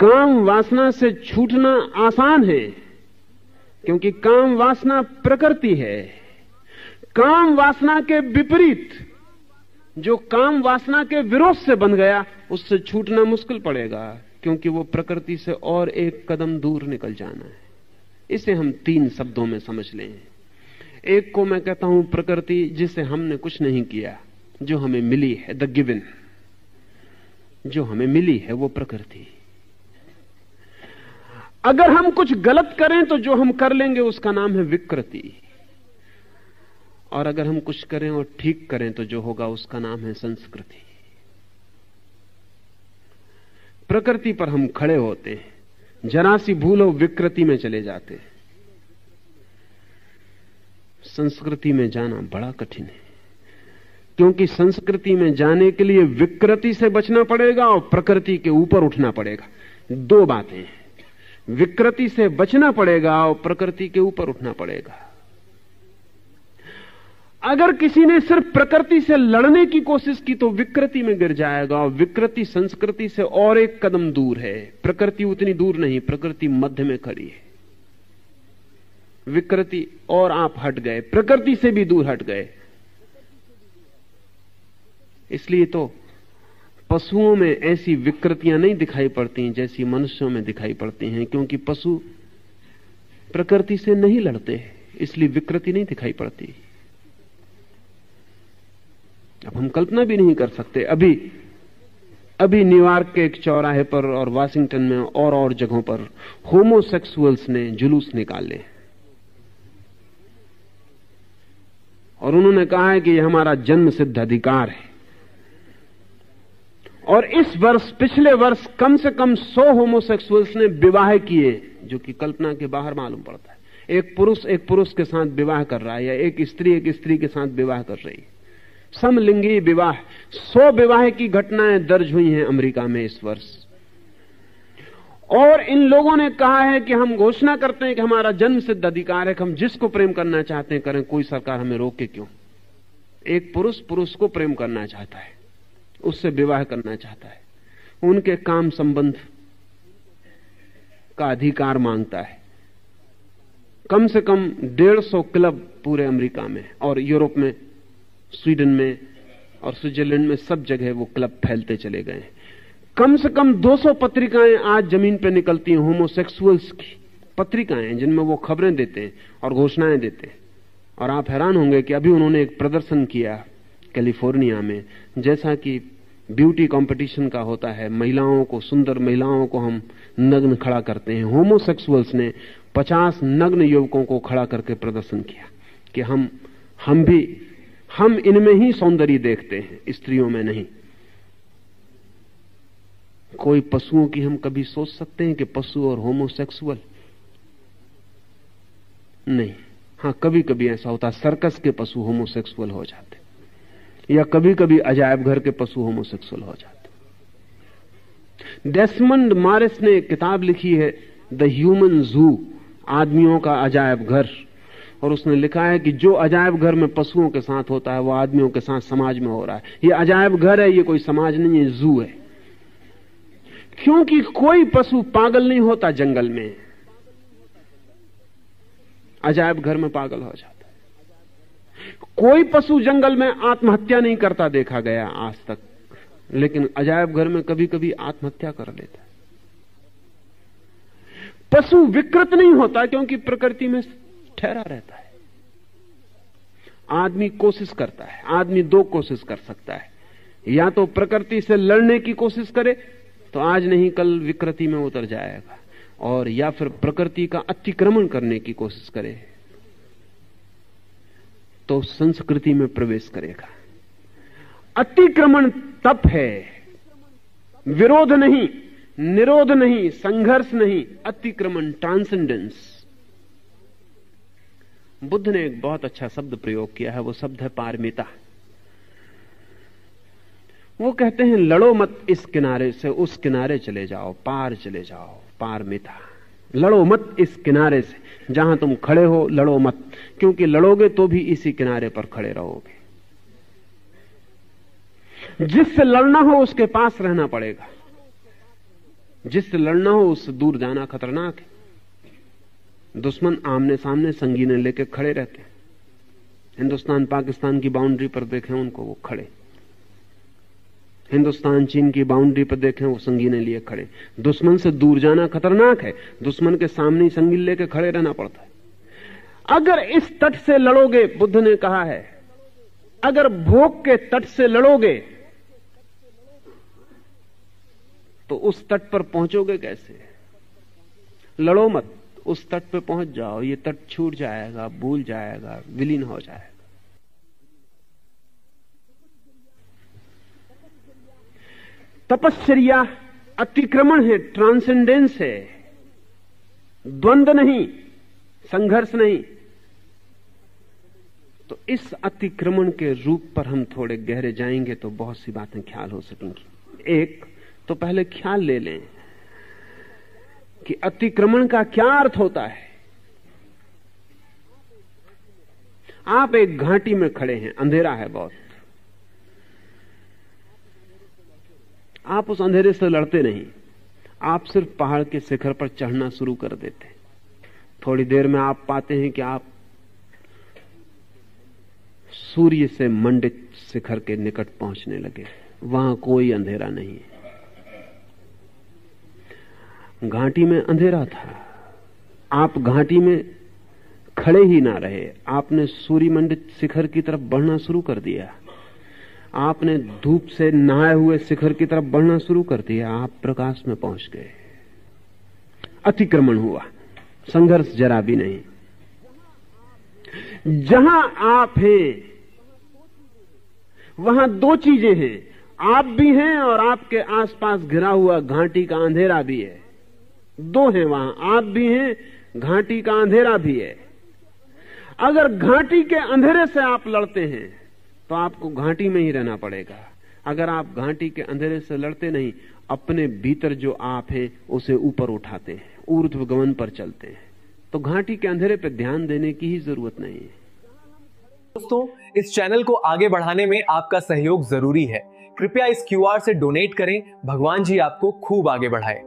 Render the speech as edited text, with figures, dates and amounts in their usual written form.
काम वासना से छूटना आसान है, क्योंकि काम वासना प्रकृति है। काम वासना के विपरीत, जो काम वासना के विरोध से बन गया, उससे छूटना मुश्किल पड़ेगा, क्योंकि वो प्रकृति से और एक कदम दूर निकल जाना है। इसे हम 3 शब्दों में समझ लें। एक को मैं कहता हूं प्रकृति, जिसे हमने कुछ नहीं किया, जो हमें मिली है, द गिवन, जो हमें मिली है वो प्रकृति। अगर हम कुछ गलत करें तो जो हम कर लेंगे उसका नाम है विकृति, और अगर हम कुछ करें और ठीक करें तो जो होगा उसका नाम है संस्कृति। प्रकृति पर हम खड़े होते हैं, जरा सी भूल हो विकृति में चले जाते हैं। संस्कृति में जाना बड़ा कठिन है, क्योंकि संस्कृति में जाने के लिए विकृति से बचना पड़ेगा और प्रकृति के ऊपर उठना पड़ेगा। 2 बातें हैं, विकृति से बचना पड़ेगा और प्रकृति के ऊपर उठना पड़ेगा। अगर किसी ने सिर्फ प्रकृति से लड़ने की कोशिश की तो विकृति में गिर जाएगा, और विकृति संस्कृति से और एक कदम दूर है। प्रकृति उतनी दूर नहीं, प्रकृति मध्य में खड़ी है। विकृति और आप हट गए, प्रकृति से भी दूर हट गए। इसलिए तो पशुओं में ऐसी विकृतियां नहीं दिखाई पड़ती जैसी मनुष्यों में दिखाई पड़ती हैं, क्योंकि पशु प्रकृति से नहीं लड़ते, इसलिए विकृति नहीं दिखाई पड़ती। अब हम कल्पना भी नहीं कर सकते, अभी न्यूयॉर्क के एक चौराहे पर और वाशिंगटन में और जगहों पर होमोसेक्सुअल्स ने जुलूस निकाले, और उन्होंने कहा है कि यह हमारा जन्म सिद्ध अधिकार है। और इस वर्ष, पिछले वर्ष कम से कम 100 होमोसेक्सुअल्स ने विवाह किए, जो कि कल्पना के बाहर मालूम पड़ता है। एक पुरुष के साथ विवाह कर रहा है, या एक स्त्री के साथ विवाह कर रही है। समलिंगी विवाह, 100 विवाह की घटनाएं दर्ज हुई हैं अमेरिका में इस वर्ष। और इन लोगों ने कहा है कि हम घोषणा करते हैं कि हमारा जन्म सिद्ध अधिकार है कि हम जिसको प्रेम करना चाहते हैं करें, कोई सरकार हमें रोके क्यों। एक पुरुष को प्रेम करना चाहता है, उससे विवाह करना चाहता है, उनके काम संबंध का अधिकार मांगता है। कम से कम 150 क्लब पूरे अमेरिका में और यूरोप में, स्वीडन में और स्विट्जरलैंड में, सब जगह वो क्लब फैलते चले गए। कम से कम 200 पत्रिकाएं आज जमीन पे निकलती हैं, होमोसेक्सुअल्स की पत्रिकाएं, जिनमें वो खबरें देते हैं और घोषणाएं देते हैं। और आप हैरान होंगे कि अभी उन्होंने एक प्रदर्शन किया कैलिफोर्निया में, जैसा कि ब्यूटी कंपटीशन का होता है, महिलाओं को, सुंदर महिलाओं को हम नग्न खड़ा करते हैं। होमोसेक्सुअल्स ने 50 नग्न युवकों को खड़ा करके प्रदर्शन किया कि हम इनमें ही सौंदर्य देखते हैं, स्त्रियों में नहीं। कोई पशुओं की हम कभी सोच सकते हैं कि पशु और होमोसेक्सुअल? नहीं। हां, कभी कभी ऐसा होता, सर्कस के पशु होमोसेक्सुअल हो जाते, या कभी कभी अजायब घर के पशु होमोसेक्सुअल हो जाते। डेसमंड मॉरिस ने एक किताब लिखी है, द ह्यूमन जू, आदमियों का अजायब घर, और उसने लिखा है कि जो अजायब घर में पशुओं के साथ होता है वो आदमियों के साथ समाज में हो रहा है। ये अजायब घर है, ये कोई समाज नहीं है, जू है। क्योंकि कोई पशु पागल नहीं होता जंगल में, अजायब घर में पागल हो जाता है। कोई पशु जंगल में आत्महत्या नहीं करता देखा गया आज तक, लेकिन अजायब घर में कभी कभी आत्महत्या कर लेता है। पशु विकृत नहीं होता क्योंकि प्रकृति में ठहरा रहता है। आदमी कोशिश करता है, आदमी 2 कोशिश कर सकता है, या तो प्रकृति से लड़ने की कोशिश करे तो आज नहीं कल विकृति में उतर जाएगा, और या फिर प्रकृति का अतिक्रमण करने की कोशिश करे तो संस्कृति में प्रवेश करेगा। अतिक्रमण तप है, विरोध नहीं, निरोध नहीं, संघर्ष नहीं, अतिक्रमण, ट्रांसेंडेंस। बुद्ध ने एक बहुत अच्छा शब्द प्रयोग किया है, वो शब्द है पारमिता। वो कहते हैं लड़ो मत इस किनारे से उस किनारे चले जाओ, पार चले जाओ, पारमिता। लड़ो मत इस किनारे से, जहां तुम खड़े हो लड़ो मत, क्योंकि लड़ोगे तो भी इसी किनारे पर खड़े रहोगे। जिससे लड़ना हो उसके पास रहना पड़ेगा। जिससे लड़ना हो उससे दूर जाना खतरनाक है। दुश्मन आमने सामने संगीने लेके खड़े रहते हैं। हिंदुस्तान पाकिस्तान की बाउंड्री पर देखें उनको, वो खड़े। हिंदुस्तान चीन की बाउंड्री पर देखें, वो संगीने लिए खड़े। दुश्मन से दूर जाना खतरनाक है, दुश्मन के सामने ही संगीन लेके खड़े रहना पड़ता है। अगर इस तट से लड़ोगे, बुद्ध ने कहा है, अगर भोग के तट से लड़ोगे तो उस तट पर पहुंचोगे कैसे? लड़ो मत, उस तट पे पहुंच जाओ, ये तट छूट जाएगा, भूल जाएगा, विलीन हो जाएगा। तपश्चर्या अतिक्रमण है, ट्रांसेंडेंस है, द्वंद्व नहीं, संघर्ष नहीं। तो इस अतिक्रमण के रूप पर हम थोड़े गहरे जाएंगे तो बहुत सी बातें ख्याल हो सकेंगी। एक तो पहले ख्याल ले लें कि अतिक्रमण का क्या अर्थ होता है। आप एक घाटी में खड़े हैं, अंधेरा है बहुत, आप उस अंधेरे से लड़ते नहीं, आप सिर्फ पहाड़ के शिखर पर चढ़ना शुरू कर देते। थोड़ी देर में आप पाते हैं कि आप सूर्य से मंडित शिखर के निकट पहुंचने लगे। वहां कोई अंधेरा नहीं है। घाटी में अंधेरा था, आप घाटी में खड़े ही ना रहे, आपने सूर्य मंडित शिखर की तरफ बढ़ना शुरू कर दिया। आपने धूप से नहाए हुए शिखर की तरफ बढ़ना शुरू कर दिया, आप प्रकाश में पहुंच गए। अतिक्रमण हुआ, संघर्ष जरा भी नहीं। जहां आप हैं वहां दो चीजें हैं, आप भी हैं और आपके आसपास घिरा हुआ घाटी का अंधेरा भी है। दो हैं वहां, आप भी हैं, घाटी का अंधेरा भी है। अगर घाटी के अंधेरे से आप लड़ते हैं तो आपको घाटी में ही रहना पड़ेगा। अगर आप घाटी के अंधेरे से लड़ते नहीं, अपने भीतर जो आप हैं उसे ऊपर उठाते हैं, ऊर्ध्वगमन पर चलते हैं, तो घाटी के अंधेरे पर ध्यान देने की ही जरूरत नहीं है। दोस्तों, इस चैनल को आगे बढ़ाने में आपका सहयोग जरूरी है। कृपया इस क्यूआर से डोनेट करें। भगवान जी आपको खूब आगे बढ़ाए।